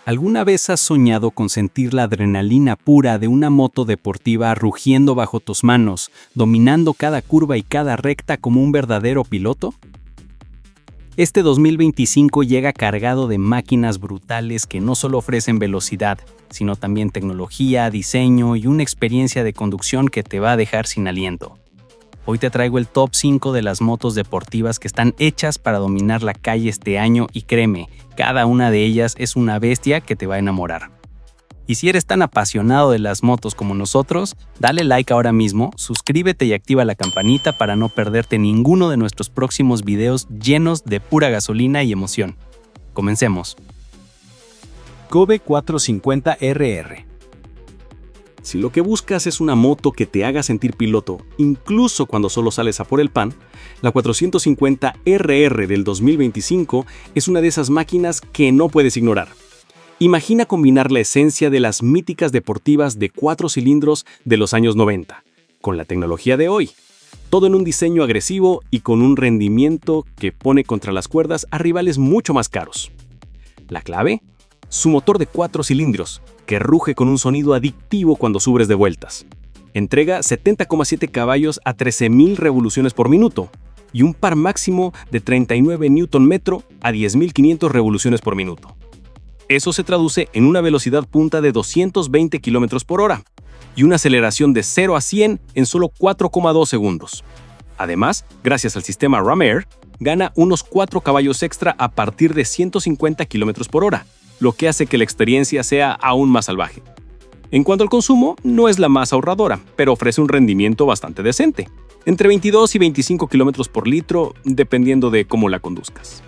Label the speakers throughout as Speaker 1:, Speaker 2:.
Speaker 1: ¿Alguna vez has soñado con sentir la adrenalina pura de una moto deportiva rugiendo bajo tus manos, dominando cada curva y cada recta como un verdadero piloto? Este 2025 llega cargado de máquinas brutales que no solo ofrecen velocidad, sino también tecnología, diseño y una experiencia de conducción que te va a dejar sin aliento. Hoy te traigo el top 5 de las motos deportivas que están hechas para dominar la calle este año y créeme, cada una de ellas es una bestia que te va a enamorar. Y si eres tan apasionado de las motos como nosotros, dale like ahora mismo, suscríbete y activa la campanita para no perderte ninguno de nuestros próximos videos llenos de pura gasolina y emoción. Comencemos.
Speaker 2: Kobe 450RR. Si lo que buscas es una moto que te haga sentir piloto, incluso cuando solo sales a por el pan, la 450RR del 2025 es una de esas máquinas que no puedes ignorar. Imagina combinar la esencia de las míticas deportivas de 4 cilindros de los años 90, con la tecnología de hoy. Todo en un diseño agresivo y con un rendimiento que pone contra las cuerdas a rivales mucho más caros. ¿La clave? Su motor de 4 cilindros, que ruge con un sonido adictivo cuando subes de vueltas. Entrega 70,7 caballos a 13.000 revoluciones por minuto y un par máximo de 39 Nm a 10.500 revoluciones por minuto. Eso se traduce en una velocidad punta de 220 km por hora y una aceleración de 0 a 100 en solo 4,2 segundos. Además, gracias al sistema Ram Air, gana unos 4 caballos extra a partir de 150 km por hora, lo que hace que la experiencia sea aún más salvaje. En cuanto al consumo, no es la más ahorradora, pero ofrece un rendimiento bastante decente, entre 22 y 25 km por litro, dependiendo de cómo la conduzcas.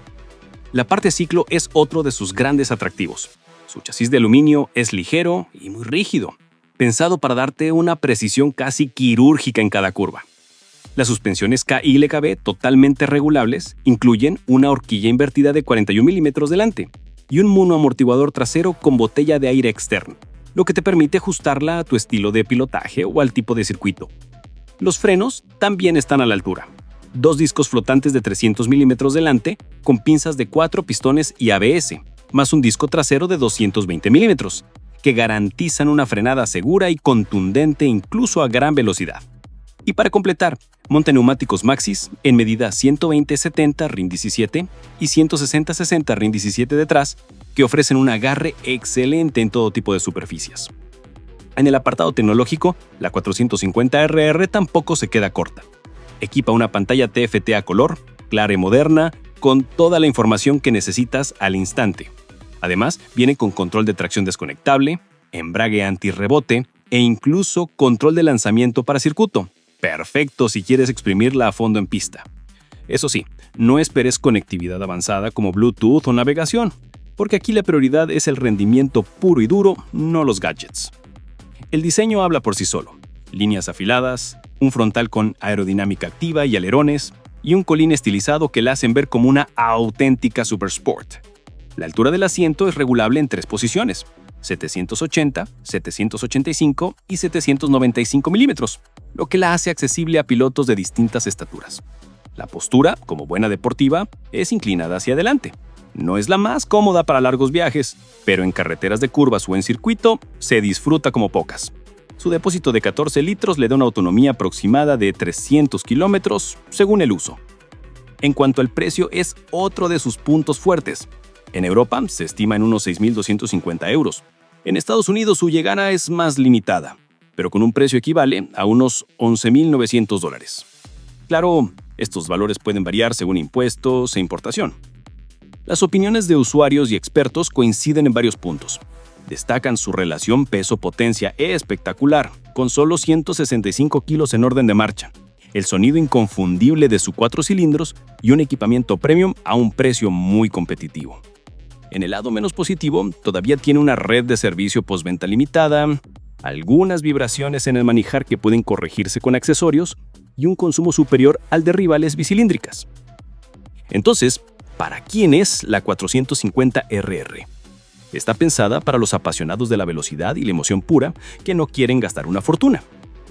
Speaker 2: La parte ciclo es otro de sus grandes atractivos. Su chasis de aluminio es ligero y muy rígido, pensado para darte una precisión casi quirúrgica en cada curva. Las suspensiones KYLKB totalmente regulables incluyen una horquilla invertida de 41 mm delante y un monoamortiguador trasero con botella de aire externo, lo que te permite ajustarla a tu estilo de pilotaje o al tipo de circuito. Los frenos también están a la altura. 2 discos flotantes de 300 mm delante con pinzas de 4 pistones y ABS, más un disco trasero de 220 mm, que garantizan una frenada segura y contundente incluso a gran velocidad. Y para completar, monta neumáticos Maxxis en medida 120-70 RIN 17 y 160-60 RIN 17 detrás, que ofrecen un agarre excelente en todo tipo de superficies. En el apartado tecnológico, la 450RR tampoco se queda corta. Equipa una pantalla TFT a color, clara y moderna, con toda la información que necesitas al instante. Además, viene con control de tracción desconectable, embrague antirrebote e incluso control de lanzamiento para circuito. Perfecto si quieres exprimirla a fondo en pista. Eso sí, no esperes conectividad avanzada como Bluetooth o navegación, porque aquí la prioridad es el rendimiento puro y duro, no los gadgets. El diseño habla por sí solo. Líneas afiladas, un frontal con aerodinámica activa y alerones, y un colín estilizado que la hacen ver como una auténtica Supersport. La altura del asiento es regulable en 3 posiciones: 780, 785 y 795 milímetros, lo que la hace accesible a pilotos de distintas estaturas. La postura, como buena deportiva, es inclinada hacia adelante. No es la más cómoda para largos viajes, pero en carreteras de curvas o en circuito se disfruta como pocas. Su depósito de 14 litros le da una autonomía aproximada de 300 kilómetros según el uso. En cuanto al precio, es otro de sus puntos fuertes. En Europa se estima en unos 6.250 euros. En Estados Unidos su llegada es más limitada, pero con un precio equivale a unos $11.900. Claro, estos valores pueden variar según impuestos e importación. Las opiniones de usuarios y expertos coinciden en varios puntos. Destacan su relación peso-potencia espectacular, con solo 165 kilos en orden de marcha, el sonido inconfundible de sus 4 cilindros y un equipamiento premium a un precio muy competitivo. En el lado menos positivo, todavía tiene una red de servicio postventa limitada, algunas vibraciones en el manejar que pueden corregirse con accesorios y un consumo superior al de rivales bicilíndricas. Entonces, ¿para quién es la 450RR? Está pensada para los apasionados de la velocidad y la emoción pura que no quieren gastar una fortuna.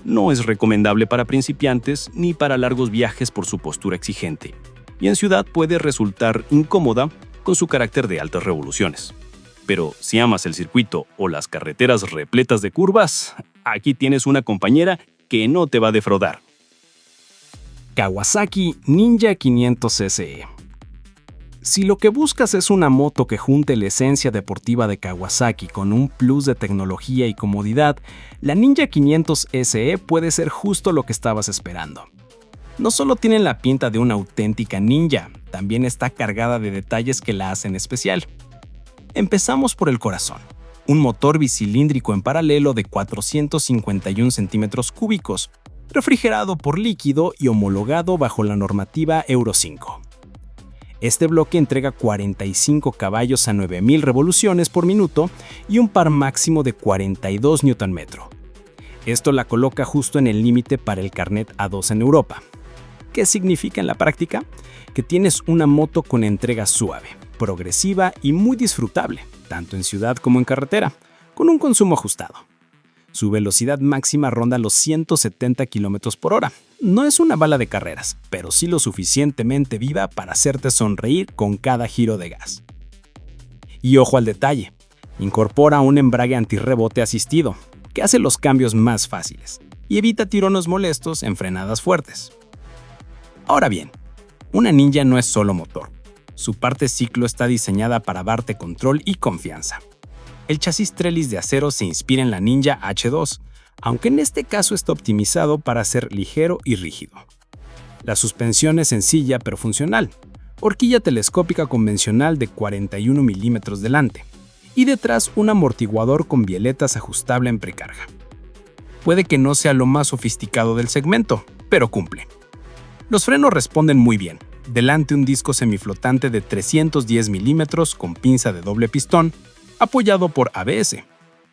Speaker 2: No es recomendable para principiantes ni para largos viajes por su postura exigente, y en ciudad puede resultar incómoda con su carácter de altas revoluciones. Pero si amas el circuito o las carreteras repletas de curvas, aquí tienes una compañera que no te va a defraudar.
Speaker 1: Kawasaki Ninja 500 SE. Si lo que buscas es una moto que junte la esencia deportiva de Kawasaki con un plus de tecnología y comodidad, la Ninja 500 SE puede ser justo lo que estabas esperando. No solo tiene la pinta de una auténtica ninja, también está cargada de detalles que la hacen especial. Empezamos por el corazón, un motor bicilíndrico en paralelo de 451 centímetros cúbicos, refrigerado por líquido y homologado bajo la normativa Euro 5. Este bloque entrega 45 caballos a 9.000 revoluciones por minuto y un par máximo de 42 Nm. Esto la coloca justo en el límite para el carnet A2 en Europa. ¿Qué significa en la práctica? Que tienes una moto con entrega suave, progresiva y muy disfrutable, tanto en ciudad como en carretera, con un consumo ajustado. Su velocidad máxima ronda los 170 km/h. No es una bala de carreras, pero sí lo suficientemente viva para hacerte sonreír con cada giro de gas. Y ojo al detalle, incorpora un embrague antirrebote asistido, que hace los cambios más fáciles y evita tirones molestos en frenadas fuertes. Ahora bien, una Ninja no es solo motor. Su parte ciclo está diseñada para darte control y confianza. El chasis Trellis de acero se inspira en la Ninja H2, aunque en este caso está optimizado para ser ligero y rígido. La suspensión es sencilla pero funcional. Horquilla telescópica convencional de 41 milímetros delante y detrás un amortiguador con bieletas ajustable en precarga. Puede que no sea lo más sofisticado del segmento, pero cumple. Los frenos responden muy bien. Delante un disco semiflotante de 310 milímetros con pinza de doble pistón, apoyado por ABS,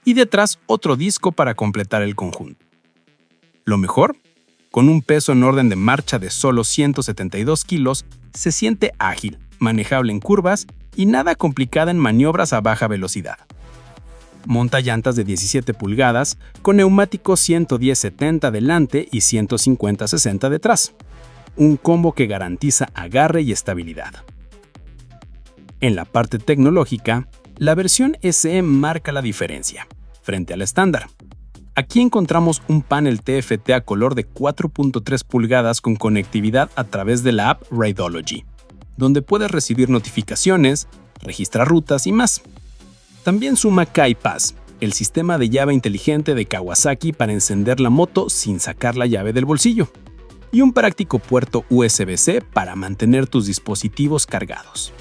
Speaker 1: y detrás otro disco para completar el conjunto. Lo mejor, con un peso en orden de marcha de solo 172 kilos, se siente ágil, manejable en curvas y nada complicada en maniobras a baja velocidad. Monta llantas de 17 pulgadas con neumáticos 110-70 delante y 150-60 detrás. Un combo que garantiza agarre y estabilidad. En la parte tecnológica, la versión SE marca la diferencia, frente al estándar. Aquí encontramos un panel TFT a color de 4.3 pulgadas con conectividad a través de la app Rideology, donde puedes recibir notificaciones, registrar rutas y más. También suma KaiPass, el sistema de llave inteligente de Kawasaki para encender la moto sin sacar la llave del bolsillo, y un práctico puerto USB-C para mantener tus dispositivos cargados.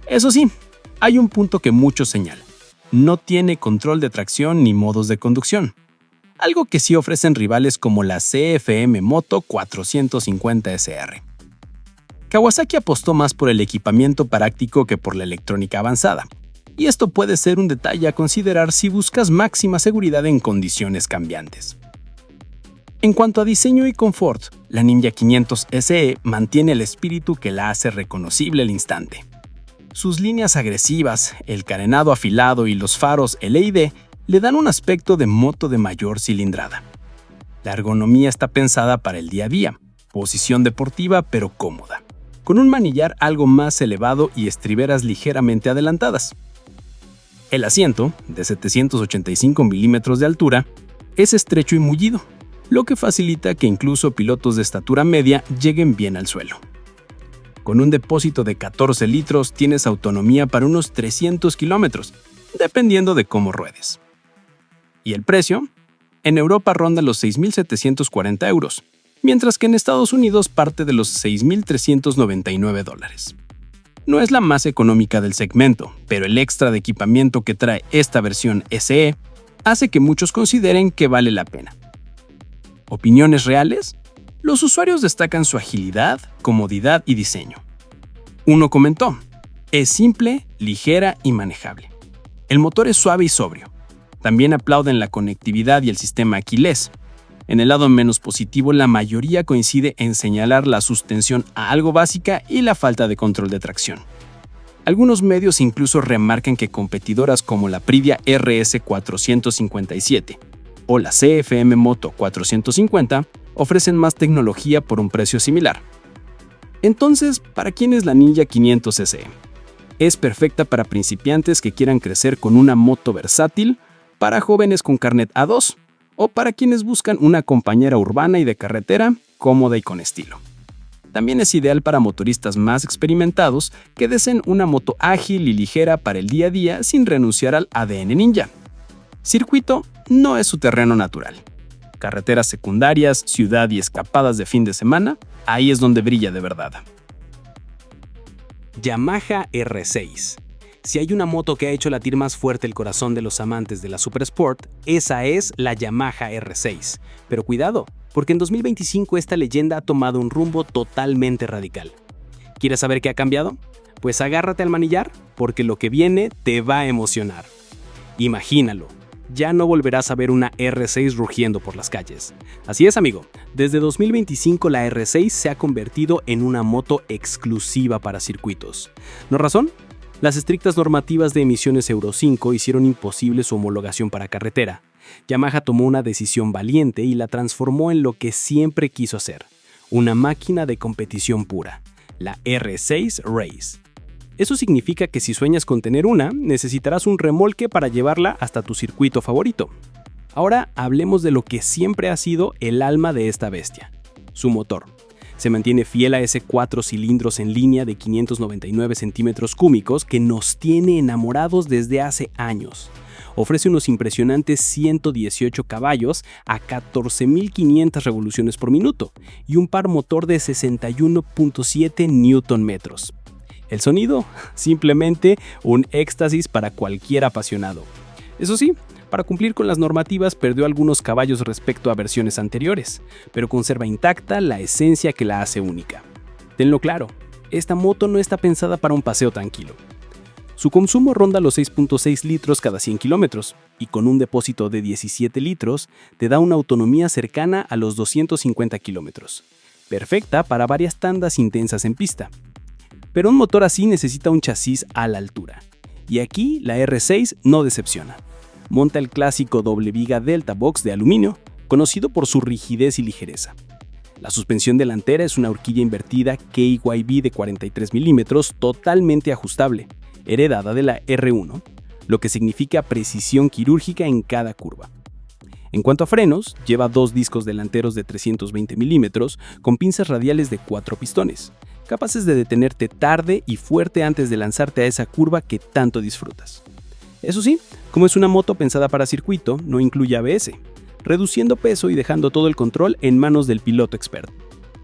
Speaker 1: Eso sí, hay un punto que muchos señalan. No tiene control de tracción ni modos de conducción, algo que sí ofrecen rivales como la CFM Moto 450 SR. Kawasaki apostó más por el equipamiento práctico que por la electrónica avanzada, y esto puede ser un detalle a considerar si buscas máxima seguridad en condiciones cambiantes. En cuanto a diseño y confort, la Ninja 500 SE mantiene el espíritu que la hace reconocible al instante. Sus líneas agresivas, el carenado afilado y los faros LED le dan un aspecto de moto de mayor cilindrada. La ergonomía está pensada para el día a día, posición deportiva pero cómoda, con un manillar algo más elevado y estriberas ligeramente adelantadas. El asiento, de 785 milímetros de altura, es estrecho y mullido, lo que facilita que incluso pilotos de estatura media lleguen bien al suelo. Con un depósito de 14 litros tienes autonomía para unos 300 kilómetros, dependiendo de cómo ruedes. ¿Y el precio? En Europa ronda los 6.740 euros, mientras que en Estados Unidos parte de los $6.399. No es la más económica del segmento, pero el extra de equipamiento que trae esta versión SE hace que muchos consideren que vale la pena. ¿Opiniones reales? Los usuarios destacan su agilidad, comodidad y diseño. Uno comentó: es simple, ligera y manejable. El motor es suave y sobrio. También aplauden la conectividad y el sistema keyless. En el lado menos positivo, la mayoría coincide en señalar la suspensión algo básica y la falta de control de tracción. Algunos medios incluso remarcan que competidoras como la Privia RS 457 o la CFM Moto 450 ofrecen más tecnología por un precio similar. Entonces, ¿para quién es la Ninja 500 SE? Es perfecta para principiantes que quieran crecer con una moto versátil, para jóvenes con carnet A2 o para quienes buscan una compañera urbana y de carretera cómoda y con estilo. También es ideal para motoristas más experimentados que deseen una moto ágil y ligera para el día a día sin renunciar al ADN ninja. Circuito no es su terreno natural. Carreteras secundarias, ciudad y escapadas de fin de semana, ahí es donde brilla de verdad. Yamaha R6. Si hay una moto que ha hecho latir más fuerte el corazón de los amantes de la Super Sport, esa es la Yamaha R6. Pero cuidado, porque en 2025 esta leyenda ha tomado un rumbo totalmente radical. ¿Quieres saber qué ha cambiado? Pues agárrate al manillar, porque lo que viene te va a emocionar. Imagínalo, ya no volverás a ver una R6 rugiendo por las calles. Así es, amigo, desde 2025 la R6 se ha convertido en una moto exclusiva para circuitos. ¿No razón? Las estrictas normativas de emisiones Euro 5 hicieron imposible su homologación para carretera. Yamaha tomó una decisión valiente y la transformó en lo que siempre quiso hacer, una máquina de competición pura, la R6 Race. Eso significa que si sueñas con tener una, necesitarás un remolque para llevarla hasta tu circuito favorito. Ahora hablemos de lo que siempre ha sido el alma de esta bestia, su motor. Se mantiene fiel a ese 4 cilindros en línea de 599 centímetros cúbicos que nos tiene enamorados desde hace años. Ofrece unos impresionantes 118 caballos a 14.500 revoluciones por minuto y un par motor de 61.7 Nm. El sonido, simplemente un éxtasis para cualquier apasionado. Eso sí, para cumplir con las normativas perdió algunos caballos respecto a versiones anteriores, pero conserva intacta la esencia que la hace única. Tenlo claro, esta moto no está pensada para un paseo tranquilo. Su consumo ronda los 6.6 litros cada 100 kilómetros, y con un depósito de 17 litros te da una autonomía cercana a los 250 kilómetros, perfecta para varias tandas intensas en pista. Pero un motor así necesita un chasis a la altura, y aquí la R6 no decepciona. Monta el clásico doble viga Delta Box de aluminio, conocido por su rigidez y ligereza. La suspensión delantera es una horquilla invertida KYB de 43 milímetros totalmente ajustable, heredada de la R1, lo que significa precisión quirúrgica en cada curva. En cuanto a frenos, lleva 2 discos delanteros de 320 milímetros con pinzas radiales de 4 pistones, capaces de detenerte tarde y fuerte antes de lanzarte a esa curva que tanto disfrutas. Eso sí, como es una moto pensada para circuito, no incluye ABS, reduciendo peso y dejando todo el control en manos del piloto experto.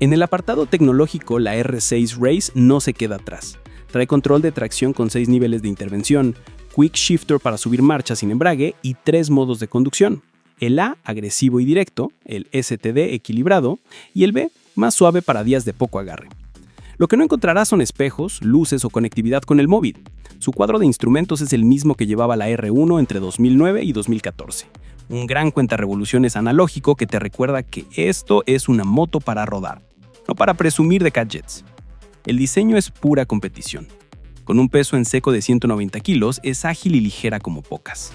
Speaker 1: En el apartado tecnológico, la R6 Race no se queda atrás. Trae control de tracción con 6 niveles de intervención, quick shifter para subir marchas sin embrague y 3 modos de conducción. El A, agresivo y directo, el STD, equilibrado, y el B, más suave para días de poco agarre. Lo que no encontrarás son espejos, luces o conectividad con el móvil. Su cuadro de instrumentos es el mismo que llevaba la R1 entre 2009 y 2014. Un gran cuentarevoluciones analógico que te recuerda que esto es una moto para rodar, no para presumir de gadgets. El diseño es pura competición. Con un peso en seco de 190 kilos, es ágil y ligera como pocas.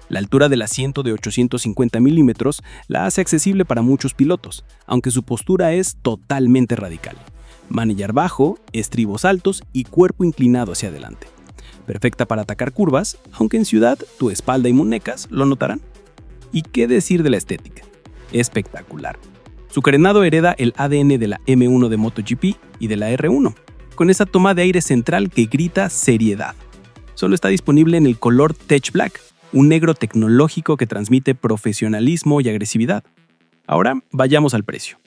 Speaker 1: La altura del asiento de 850 milímetros la hace accesible para muchos pilotos, aunque su postura es totalmente radical. Manillar bajo, estribos altos y cuerpo inclinado hacia adelante. Perfecta para atacar curvas, aunque en ciudad tu espalda y muñecas lo notarán. ¿Y qué decir de la estética? Espectacular. Su carenado hereda el ADN de la M1 de MotoGP y de la R1, con esa toma de aire central que grita seriedad. Solo está disponible en el color Tech Black, un negro tecnológico que transmite profesionalismo y agresividad. Ahora vayamos al precio.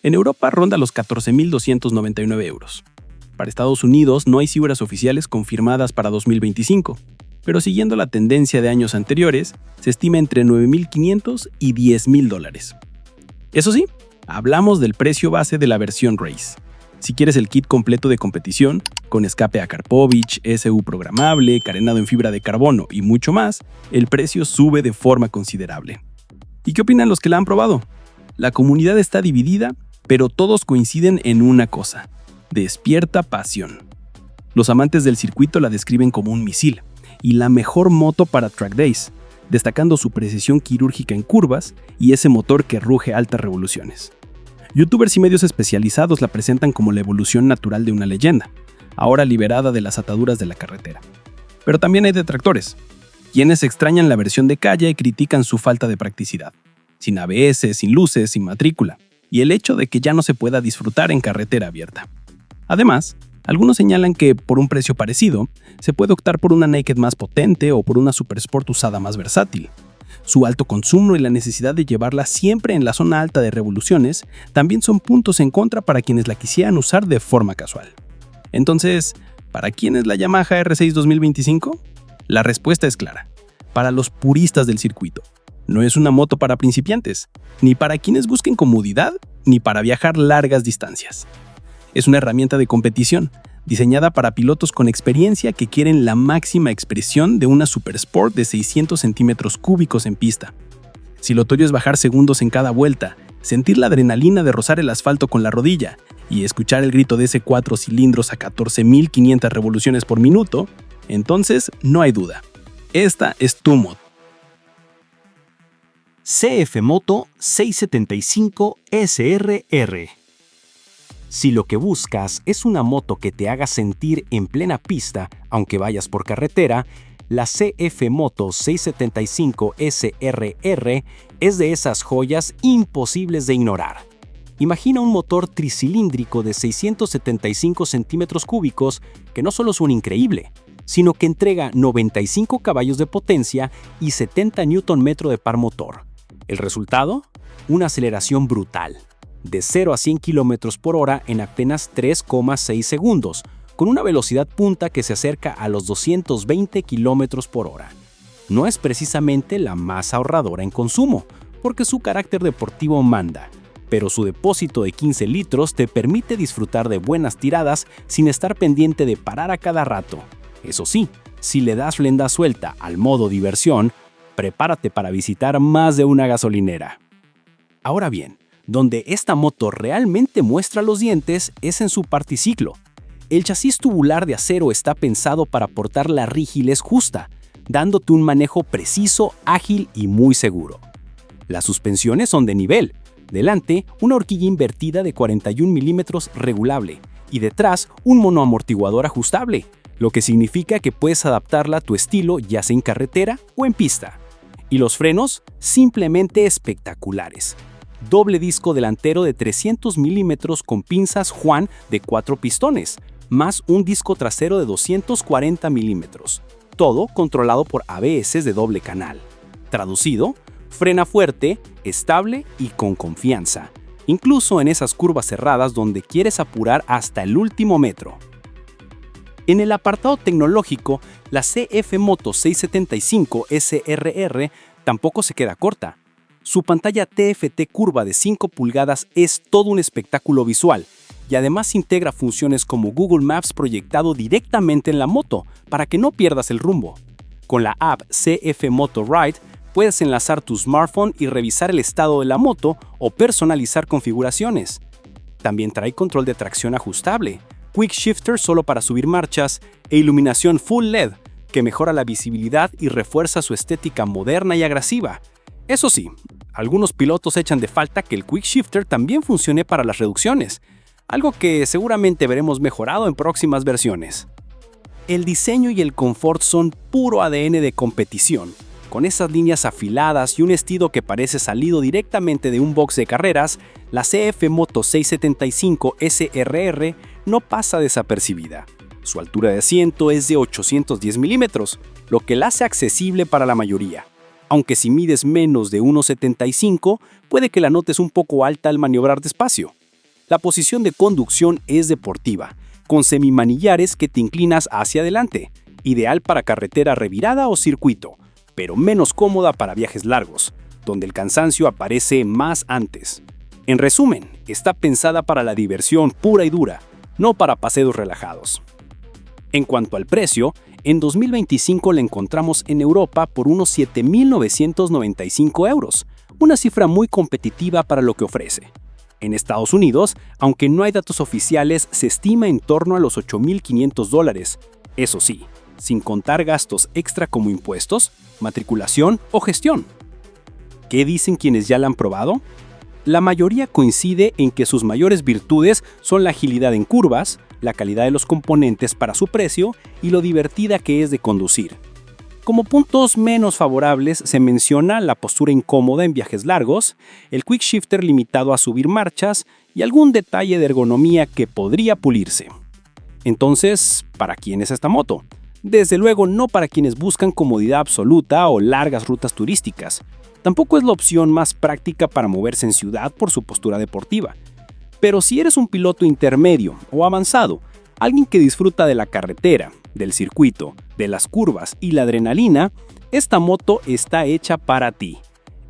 Speaker 1: En Europa ronda los 14.299 euros. Para Estados Unidos no hay cifras oficiales confirmadas para 2025, pero siguiendo la tendencia de años anteriores, se estima entre $9.500 y $10.000. Eso sí, hablamos del precio base de la versión Race. Si quieres el kit completo de competición, con escape a Karpovich, SU programable, carenado en fibra de carbono y mucho más, el precio sube de forma considerable. ¿Y qué opinan los que la han probado? La comunidad está dividida, pero todos coinciden en una cosa: despierta pasión. Los amantes del circuito la describen como un misil y la mejor moto para track days, destacando su precisión quirúrgica en curvas y ese motor que ruge a altas revoluciones. Youtubers y medios especializados la presentan como la evolución natural de una leyenda,
Speaker 3: ahora liberada de las ataduras de la carretera. Pero también hay detractores, quienes extrañan la versión de calle y critican su falta de practicidad, sin ABS, sin luces, sin matrícula, y el hecho de que ya no se pueda disfrutar en carretera abierta. Además, algunos señalan que, por un precio parecido, se puede optar por una Naked más potente o por una Super Sport usada más versátil. Su alto consumo y la necesidad de llevarla siempre en la zona alta de revoluciones también son puntos en contra para quienes la quisieran usar de forma casual. Entonces, ¿para quién es la Yamaha R6 2025? La respuesta es clara: para los puristas del circuito. No es una moto para principiantes, ni para quienes busquen comodidad, ni para viajar largas distancias. Es una herramienta de competición, diseñada para pilotos con experiencia que quieren la máxima expresión de una Super Sport de 600 centímetros cúbicos en pista. Si lo tuyo es bajar segundos en cada vuelta, sentir la adrenalina de rozar el asfalto con la rodilla y escuchar el grito de ese 4 cilindros a 14.500 revoluciones por minuto, entonces no hay duda. Esta es tu moto.
Speaker 1: CF Moto 675 SRR. Si lo que buscas es una moto que te haga sentir en plena pista, aunque vayas por carretera, la CF Moto 675 SRR es de esas joyas imposibles de ignorar. Imagina un motor tricilíndrico de 675 centímetros cúbicos que no solo suena increíble, sino que entrega 95 caballos de potencia y 70 Nm de par motor. ¿El resultado? Una aceleración brutal, de 0 a 100 km por hora en apenas 3,6 segundos, con una velocidad punta que se acerca a los 220 km por hora. No es precisamente la más ahorradora en consumo, porque su carácter deportivo manda, pero su depósito de 15 litros te permite disfrutar de buenas tiradas sin estar pendiente de parar a cada rato. Eso sí, si le das rienda suelta al modo diversión, prepárate para visitar más de una gasolinera. Ahora bien, donde esta moto realmente muestra los dientes es en su particiclo. El chasis tubular de acero está pensado para aportar la rigidez justa, dándote un manejo preciso, ágil y muy seguro. Las suspensiones son de nivel. Delante, una horquilla invertida de 41 milímetros regulable y detrás un monoamortiguador ajustable, lo que significa que puedes adaptarla a tu estilo ya sea en carretera o en pista. Y los frenos, simplemente espectaculares. Doble disco delantero de 300 milímetros con pinzas Juan de 4 pistones, más un disco trasero de 240 milímetros. Todo controlado por ABS de doble canal. Traducido, frena fuerte, estable y con confianza, incluso en esas curvas cerradas donde quieres apurar hasta el último metro. En el apartado tecnológico, la CF Moto 675 SRR tampoco se queda corta. Su pantalla TFT curva de 5 pulgadas es todo un espectáculo visual y además integra funciones como Google Maps proyectado directamente en la moto para que no pierdas el rumbo. Con la app CF Moto Ride puedes enlazar tu smartphone y revisar el estado de la moto o personalizar configuraciones. También trae control de tracción ajustable, Quick Shifter solo para subir marchas e iluminación Full LED que mejora la visibilidad y refuerza su estética moderna y agresiva. Eso sí, algunos pilotos echan de falta que el Quick Shifter también funcione para las reducciones, algo que seguramente veremos mejorado en próximas versiones. El diseño y el confort son puro ADN de competición, con esas líneas afiladas y un estilo que parece salido directamente de un box de carreras. La CF Moto 675 SRR no pasa desapercibida. Su altura de asiento es de 810 milímetros, lo que la hace accesible para la mayoría. Aunque si mides menos de 1,75, puede que la notes un poco alta al maniobrar despacio. La posición de conducción es deportiva, con semimanillares que te inclinas hacia adelante, ideal para carretera revirada o circuito, pero menos cómoda para viajes largos, donde el cansancio aparece más antes. En resumen, está pensada para la diversión pura y dura, no para paseos relajados. En cuanto al precio, en 2025 la encontramos en Europa por unos 7.995 euros, una cifra muy competitiva para lo que ofrece. En Estados Unidos, aunque no hay datos oficiales, se estima en torno a los $8.500, eso sí, sin contar gastos extra como impuestos, matriculación o gestión. ¿Qué dicen quienes ya la han probado?
Speaker 4: La mayoría coincide en que sus mayores virtudes son la agilidad en curvas, la calidad de los componentes para su precio y lo divertida que es de conducir. Como puntos menos favorables se menciona la postura incómoda en viajes largos, el quick shifter limitado a subir marchas y algún detalle de ergonomía que podría pulirse. Entonces, ¿para quién es esta moto? Desde luego no para quienes buscan comodidad absoluta o largas rutas turísticas. Tampoco es la opción más práctica para moverse en ciudad por su postura deportiva. Pero si eres un piloto intermedio o avanzado, alguien que disfruta de la carretera, del circuito, de las curvas y la adrenalina, esta moto está hecha para ti.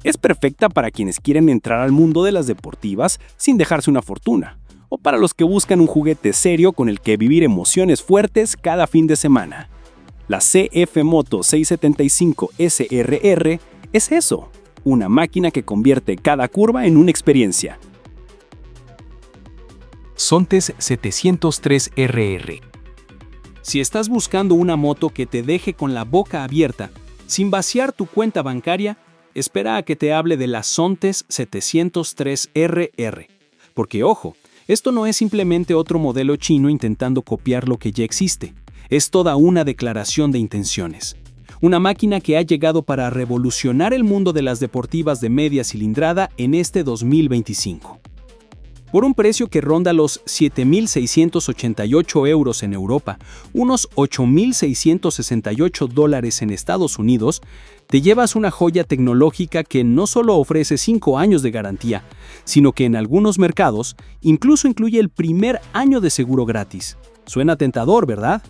Speaker 4: Es perfecta para quienes quieren entrar al mundo de las deportivas sin dejarse una fortuna, o para los que buscan un juguete serio con el que vivir emociones fuertes cada fin de semana. La CF Moto 675 SRR es eso, una máquina que convierte cada curva en una experiencia.
Speaker 1: Sontes 703RR. Si estás buscando una moto que te deje con la boca abierta, sin vaciar tu cuenta bancaria, espera a que te hable de la Sontes 703RR. Porque ojo, esto no es simplemente otro modelo chino intentando copiar lo que ya existe. Es toda una declaración de intenciones. Una máquina que ha llegado para revolucionar el mundo de las deportivas de media cilindrada en este 2025. Por un precio que ronda los 7.688 euros en Europa, unos 8.668 dólares en Estados Unidos, te llevas una joya tecnológica que no solo ofrece 5 años de garantía, sino que en algunos mercados incluso incluye el primer año de seguro gratis. Suena tentador, ¿verdad?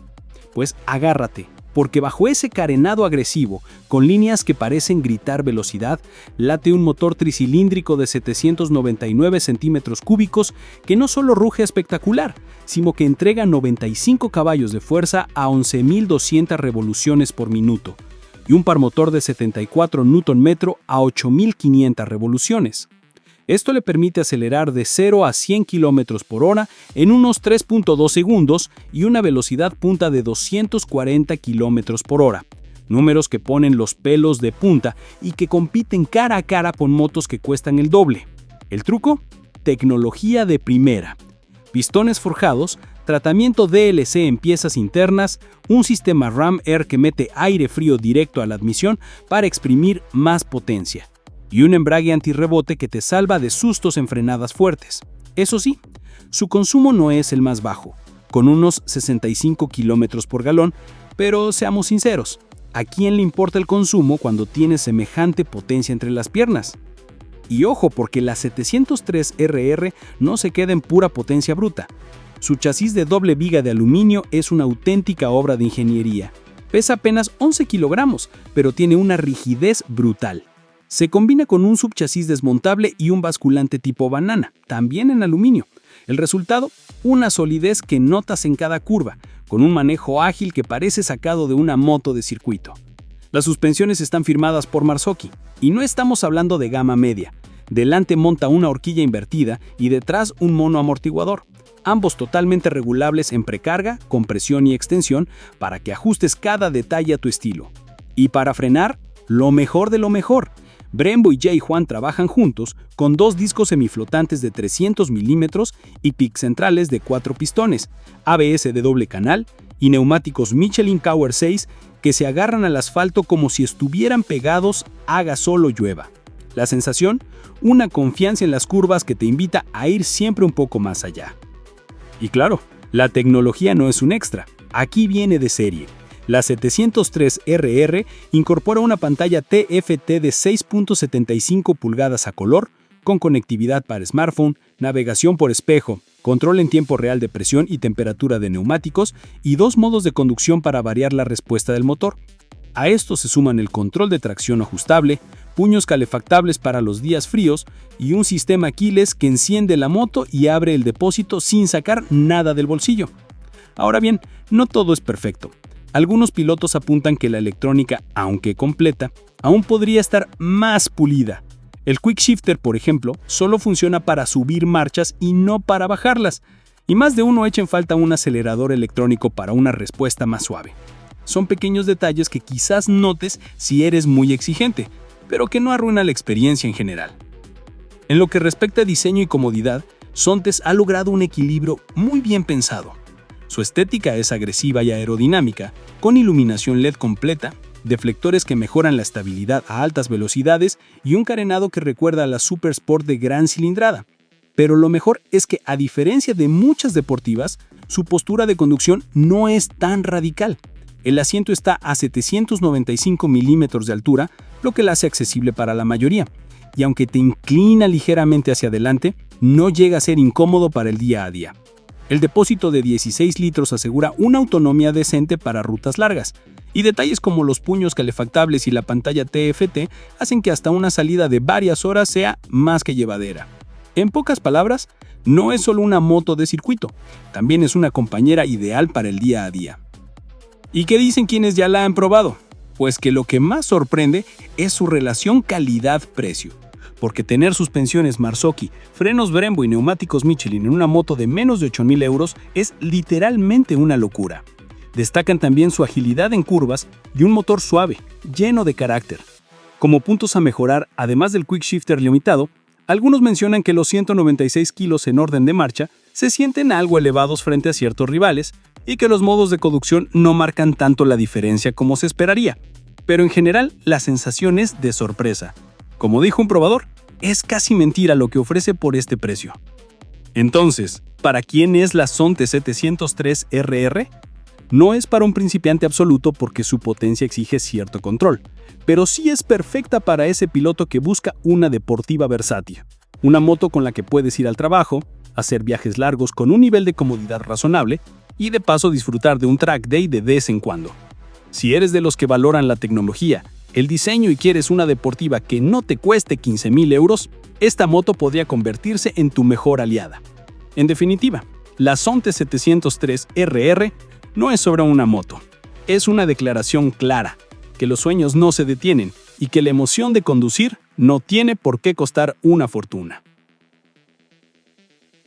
Speaker 1: Pues agárrate, porque bajo ese carenado agresivo, con líneas que parecen gritar velocidad, late un motor tricilíndrico de 799 centímetros cúbicos que no solo ruge espectacular, sino que entrega 95 caballos de fuerza a 11.200 revoluciones por minuto, y un par motor de 74 Nm a 8.500 revoluciones. Esto le permite acelerar de 0 a 100 km por hora en unos 3.2 segundos y una velocidad punta de 240 km por hora. Números que ponen los pelos de punta y que compiten cara a cara con motos que cuestan el doble. ¿El truco? Tecnología de primera. Pistones forjados, tratamiento DLC en piezas internas, un sistema Ram Air que mete aire frío directo a la admisión para exprimir más potencia. Y un embrague antirrebote que te salva de sustos en frenadas fuertes. Eso sí, su consumo no es el más bajo, con unos 65 km por galón, pero seamos sinceros, ¿a quién le importa el consumo cuando tienes semejante potencia entre las piernas? Y ojo, porque la 703RR no se queda en pura potencia bruta. Su chasis de doble viga de aluminio es una auténtica obra de ingeniería. Pesa apenas 11 kilogramos, pero tiene una rigidez brutal. Se combina con un subchasis desmontable y un basculante tipo banana, también en aluminio. El resultado, una solidez que notas en cada curva, con un manejo ágil que parece sacado de una moto de circuito. Las suspensiones están firmadas por Marzocchi, y no estamos hablando de gama media. Delante monta una horquilla invertida y detrás un mono amortiguador, ambos totalmente regulables en precarga, compresión y extensión para que ajustes cada detalle a tu estilo. Y para frenar, lo mejor de lo mejor. Brembo y J-Juan trabajan juntos con 2 discos semiflotantes de 300 mm y pic centrales de 4 pistones, ABS de doble canal y neumáticos Michelin Power 6 que se agarran al asfalto como si estuvieran pegados haga sol o llueva. La sensación, una confianza en las curvas que te invita a ir siempre un poco más allá. Y claro, la tecnología no es un extra, aquí viene de serie. La 703RR incorpora una pantalla TFT de 6.75 pulgadas a color, con conectividad para smartphone, navegación por espejo, control en tiempo real de presión y temperatura de neumáticos y 2 modos de conducción para variar la respuesta del motor. A esto se suman el control de tracción ajustable, puños calefactables para los días fríos y un sistema keyless que enciende la moto y abre el depósito sin sacar nada del bolsillo. Ahora bien, no todo es perfecto. Algunos pilotos apuntan que la electrónica, aunque completa, aún podría estar más pulida. El Quick Shifter, por ejemplo, solo funciona para subir marchas y no para bajarlas, y más de uno echa en falta un acelerador electrónico para una respuesta más suave. Son pequeños detalles que quizás notes si eres muy exigente, pero que no arruina la experiencia en general.
Speaker 3: En lo que respecta a diseño y comodidad, Sontes ha logrado un equilibrio muy bien pensado. Su estética es agresiva y aerodinámica, con iluminación LED completa, deflectores que mejoran la estabilidad a altas velocidades y un carenado que recuerda a la Super Sport de gran cilindrada. Pero lo mejor es que, a diferencia de muchas deportivas, su postura de conducción no es tan radical. El asiento está a 795 milímetros de altura, lo que la hace accesible para la mayoría. Y aunque te inclina ligeramente hacia adelante, no llega a ser incómodo para el día a día. El depósito de 16 litros asegura una autonomía decente para rutas largas, y detalles como los puños calefactables y la pantalla TFT hacen que hasta una salida de varias horas sea más que llevadera. En pocas palabras, no es solo una moto de circuito, también es una compañera ideal para el día a día. ¿Y qué dicen quienes ya la han probado? Pues que lo que más sorprende es su relación calidad-precio. Porque tener suspensiones Marzocchi, frenos Brembo y neumáticos Michelin en una moto de menos de 8,000 euros es literalmente una locura. Destacan también su agilidad en curvas y un motor suave, lleno de carácter. Como puntos a mejorar, además del Quick Shifter limitado, algunos mencionan que los 196 kilos en orden de marcha se sienten algo elevados frente a ciertos rivales y que los modos de conducción no marcan tanto la diferencia como se esperaría. Pero en general, la sensación es de sorpresa. Como dijo un probador, es casi mentira lo que ofrece por este precio. Entonces, ¿para quién es la Sontes 703 RR? No es para un principiante absoluto porque su potencia exige cierto control, pero sí es perfecta para ese piloto que busca una deportiva versátil. Una moto con la que puedes ir al trabajo, hacer viajes largos con un nivel de comodidad razonable y de paso disfrutar de un track day de vez en cuando. Si eres de los que valoran la tecnología, el diseño y quieres una deportiva que no te cueste 15,000 euros, esta moto podría convertirse en tu mejor aliada. En definitiva, la Sontes 703 RR no es sobre una moto, es una declaración clara, que los sueños no se detienen y que la emoción de conducir no tiene por qué costar una fortuna.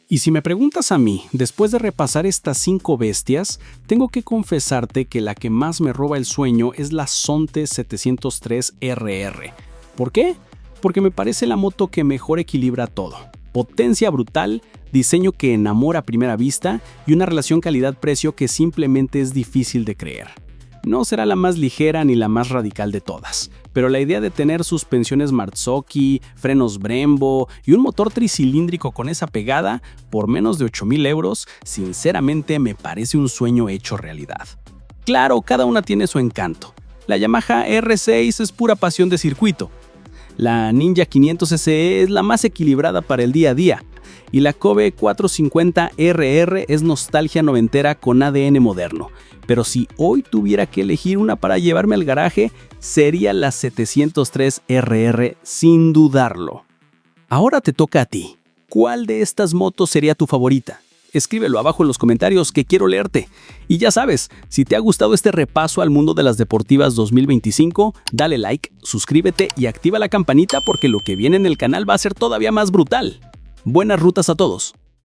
Speaker 1: Y si me preguntas a mí, después de repasar estas 5 bestias, tengo que confesarte que la que más me roba el sueño es la Sontes 703 RR. ¿Por qué? Porque me parece la moto que mejor equilibra todo. Potencia brutal, diseño que enamora a primera vista y una relación calidad-precio que simplemente es difícil de creer. No será la más ligera ni la más radical de todas, pero la idea de tener suspensiones Marzocchi, frenos Brembo y un motor tricilíndrico con esa pegada por menos de 8,000 euros, sinceramente me parece un sueño hecho realidad. Claro, cada una tiene su encanto. La Yamaha R6 es pura pasión de circuito. La Ninja 500 SE es la más equilibrada para el día a día. Y la Kobe 450 RR es nostalgia noventera con ADN moderno. Pero si hoy tuviera que elegir una para llevarme al garaje, sería la 703 RR sin dudarlo. Ahora te toca a ti. ¿Cuál de estas motos sería tu favorita? Escríbelo abajo en los comentarios que quiero leerte. Y ya sabes, si te ha gustado este repaso al mundo de las deportivas 2025, dale like, suscríbete y activa la campanita porque lo que viene en el canal va a ser todavía más brutal. Buenas rutas a todos.